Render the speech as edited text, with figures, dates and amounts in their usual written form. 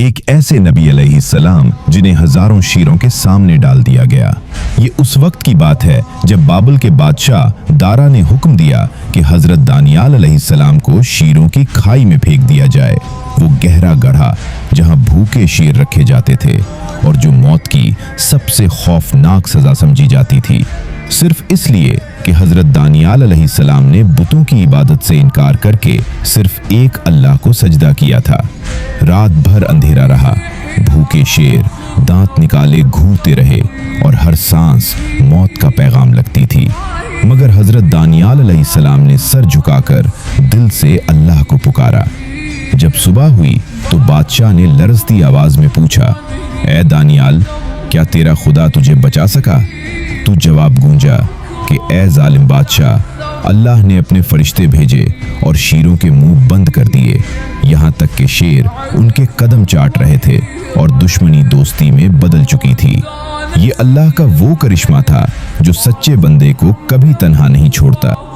ایک ایسے نبی علیہ السلام جنہیں ہزاروں شیروں کے سامنے ڈال دیا گیا۔ یہ اس وقت کی بات ہے جب بابل کے بادشاہ دارا نے حکم دیا کہ حضرت دانیال علیہ السلام کو شیروں کی کھائی میں پھینک دیا جائے۔ وہ گہرا گڑھا جہاں بھوکے شیر رکھے جاتے تھے اور جو موت کی سب سے خوفناک سزا سمجھی جاتی تھی، صرف اس لیے کہ حضرت دانیال علیہ السلام نے بتوں کی عبادت سے انکار کر کے صرف ایک اللہ کو سجدہ کیا تھا۔ رات بھر اندھیرا رہا، بھوکے شیر دانت نکالے گھورتے رہے اور ہر سانس موت کا پیغام لگتی تھی، مگر حضرت دانیال علیہ السلام نے سر جھکا کر دل سے اللہ کو پکارا۔ جب صبح ہوئی تو بادشاہ نے لرزتی آواز میں پوچھا، اے دانیال، کیا تیرا خدا تجھے بچا سکا؟ تو جواب گونجا کہ اے ظالم بادشاہ، اللہ نے اپنے فرشتے بھیجے اور شیروں کے منہ بند کر دیے، یہاں تک کہ شیر ان کے قدم چاٹ رہے تھے اور دشمنی دوستی میں بدل چکی تھی۔ یہ اللہ کا وہ کرشمہ تھا جو سچے بندے کو کبھی تنہا نہیں چھوڑتا۔